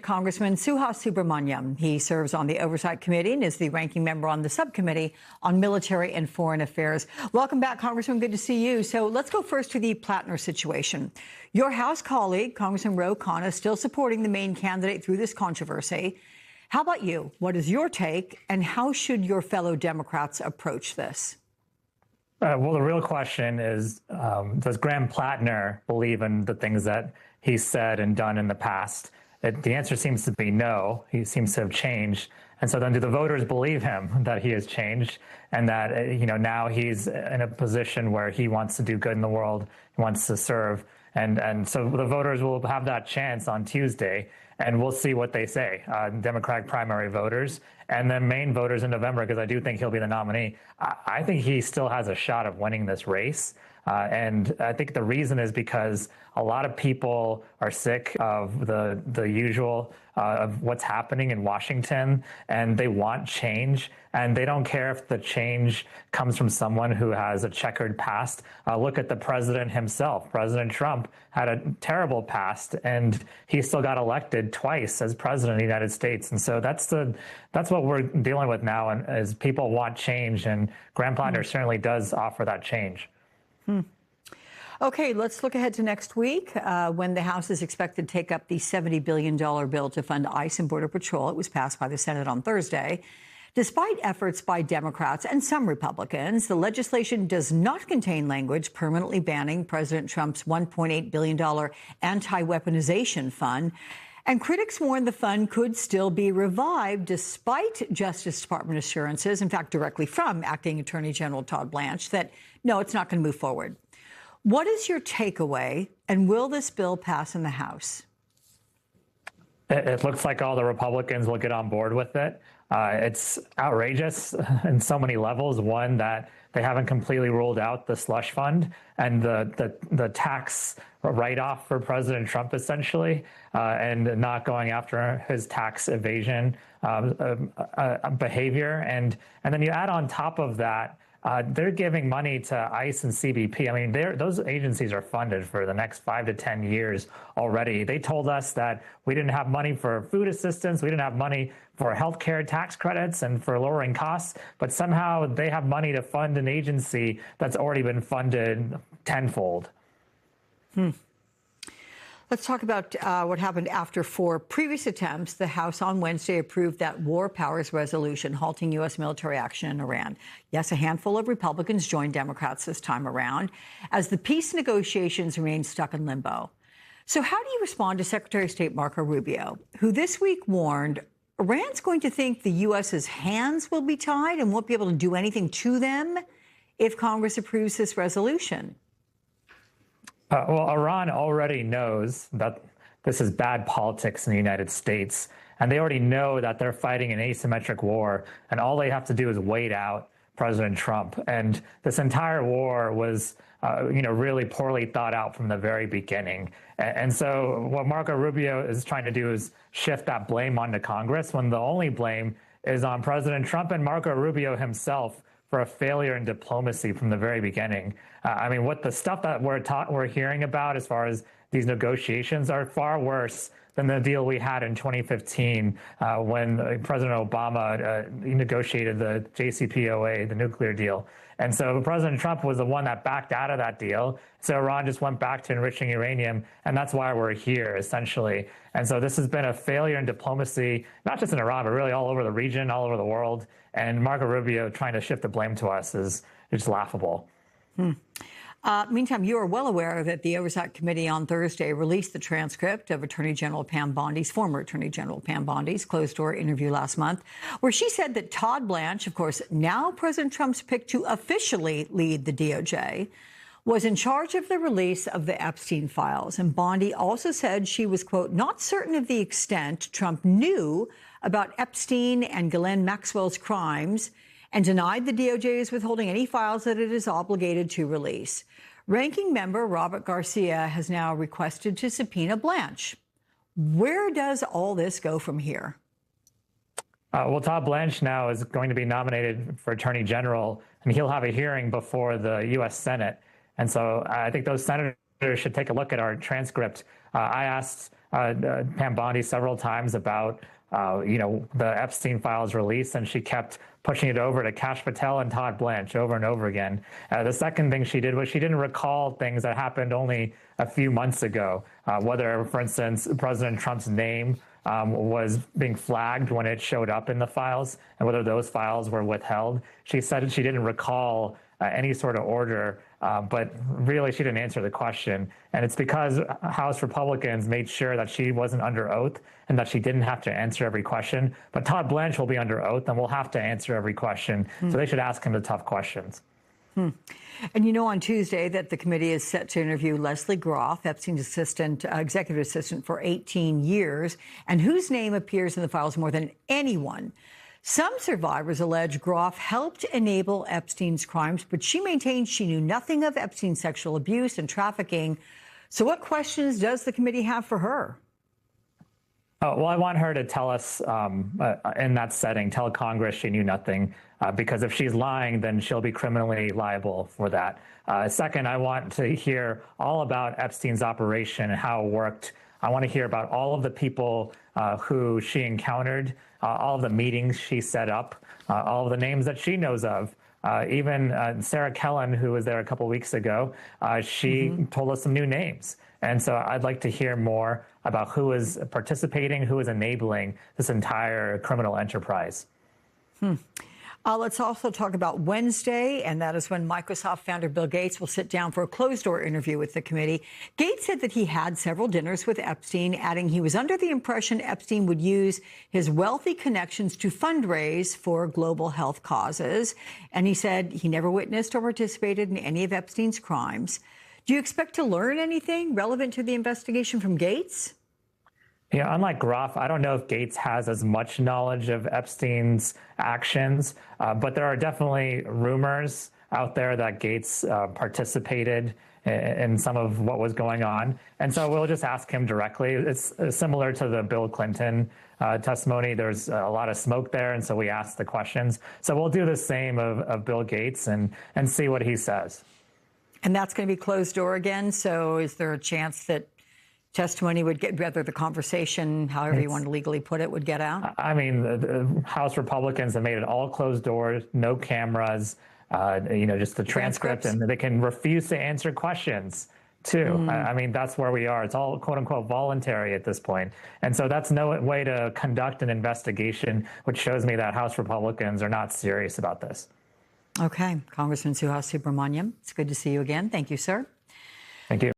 Congressman Subramanyam. He serves on the Oversight Committee and is the ranking member on the subcommittee on military and foreign affairs. Welcome back, Congressman. Good to see you. So let's go first to the Plattner situation. Your House colleague, Congressman Ro Khanna, is still supporting the Maine candidate through this controversy. How about you? What is your take, and how should your fellow Democrats approach this? Well, the real question is, does Graham Plattner believe in the things that he's said and done in the past? The answer seems to be no. He seems to have changed. And so then do the voters believe him that he has changed and that, now he's in a position where he wants to do good in the world, he wants to serve. And so the voters will have that chance on Tuesday, and we'll see what they say, Democratic primary voters, and then Maine voters in November, because I do think he'll be the nominee. I think he still has a shot of winning this race. And I think the reason is because a lot of people are sick of the usual of what's happening in Washington, and they want change, and they don't care if the change comes from someone who has a checkered past. Look at the president himself. President Trump had a terrible past, and he still got elected twice as president of the United States. And so that's what we're dealing with now, and as people want change, and Graham Plattner certainly does offer that change. Okay, let's look ahead to next week when the House is expected to take up the $70 billion bill to fund ICE and Border Patrol. It was passed by the Senate on Thursday. Despite efforts by Democrats and some Republicans, the legislation does not contain language permanently banning President Trump's $1.8 billion anti-weaponization fund. And critics warn the fund could still be revived despite Justice Department assurances, in fact, directly from Acting Attorney General Todd Blanche, that no, it's not going to move forward. What is your takeaway, and will this bill pass in the House? It looks like all the Republicans will get on board with it. It's outrageous in so many levels. One, that they haven't completely ruled out the slush fund and the tax write-off for President Trump, essentially, and not going after his tax evasion behavior. And then you add on top of that, they're giving money to ICE and CBP. I mean, those agencies are funded for the next 5 to 10 years already. They told us that we didn't have money for food assistance, we didn't have money for healthcare tax credits and for lowering costs, but somehow they have money to fund an agency that's already been funded tenfold. Let's talk about what happened after 4 previous attempts. The House on Wednesday approved that war powers resolution halting U.S. military action in Iran. Yes, a handful of Republicans joined Democrats this time around as the peace negotiations remain stuck in limbo. So how do you respond to Secretary of State Marco Rubio, who this week warned Iran's going to think the U.S.'s hands will be tied and won't be able to do anything to them if Congress approves this resolution? Well, Iran already knows that this is bad politics in the United States, and they already know that they're fighting an asymmetric war, and all they have to do is wait out President Trump. And this entire war was, really poorly thought out from the very beginning. And so what Marco Rubio is trying to do is shift that blame onto Congress, when the only blame is on President Trump and Marco Rubio himself for a failure in diplomacy from the very beginning. What the stuff that we're hearing about as far as these negotiations are far worse than the deal we had in 2015 when President Obama negotiated the JCPOA, the nuclear deal. And so President Trump was the one that backed out of that deal. So Iran just went back to enriching uranium, and that's why we're here, essentially. And so this has been a failure in diplomacy, not just in Iran, but really all over the region, all over the world. And Marco Rubio trying to shift the blame to us is just laughable. Meantime, you are well aware that the Oversight Committee on Thursday released the transcript of Attorney General Pam Bondi's, former Attorney General Pam Bondi's, closed-door interview last month, where she said that Todd Blanche, of course, now President Trump's pick to officially lead the DOJ, was in charge of the release of the Epstein files. And Bondi also said she was, quote, not certain of the extent Trump knew about Epstein and Ghislaine Maxwell's crimes, and denied the DOJ is withholding any files that it is obligated to release. Ranking member Robert Garcia has now requested to subpoena Blanche. Where does all this go from here? Well, Todd Blanche now is going to be nominated for Attorney General, and he'll have a hearing before the U.S. Senate. And so I think those senators should take a look at our transcript. I asked Pam Bondi several times about the Epstein files release, and she kept pushing it over to Kash Patel and Todd Blanche over and over again. The second thing she did was she didn't recall things that happened only a few months ago, whether, for instance, President Trump's name was being flagged when it showed up in the files, and whether those files were withheld. She said she didn't recall any sort of order, but really she didn't answer the question. And it's because House Republicans made sure that she wasn't under oath and that she didn't have to answer every question. But Todd Blanche will be under oath and will have to answer every question. So they should ask him the tough questions. And you know, on Tuesday that the committee is set to interview Leslie Groff, Epstein's executive assistant for 18 years, and whose name appears in the files more than anyone. Some survivors allege Groff helped enable Epstein's crimes, but she maintains she knew nothing of Epstein's sexual abuse and trafficking. So what questions does the committee have for her? Well, I want her to tell us in that setting, tell Congress she knew nothing, because if she's lying, then she'll be criminally liable for that. Second, I want to hear all about Epstein's operation and how it worked. I want to hear about all of the people who she encountered, all of the meetings she set up, all of the names that she knows of. Even Sarah Kellen, who was there a couple weeks ago, she told us some new names. And so I'd like to hear more about who is participating, who is enabling this entire criminal enterprise. Let's also talk about Wednesday, and that is when Microsoft founder Bill Gates will sit down for a closed-door interview with the committee. Gates said that he had several dinners with Epstein, adding he was under the impression Epstein would use his wealthy connections to fundraise for global health causes. And he said he never witnessed or participated in any of Epstein's crimes. Do you expect to learn anything relevant to the investigation from Gates? Yeah, unlike Groff, I don't know if Gates has as much knowledge of Epstein's actions, but there are definitely rumors out there that Gates participated in some of what was going on. And so we'll just ask him directly. It's similar to the Bill Clinton testimony. There's a lot of smoke there, and so we ask the questions. So we'll do the same of Bill Gates and see what he says. And that's going to be closed door again. So is there a chance that testimony would get, whether the conversation, however you want to legally put it, would get out? I mean, the House Republicans have made it all closed doors, no cameras, just the transcript, and they can refuse to answer questions too. I mean, that's where we are. It's all quote unquote voluntary at this point. And so that's no way to conduct an investigation, which shows me that House Republicans are not serious about this. Okay. Congressman Subramanyam, it's good to see you again. Thank you, sir. Thank you.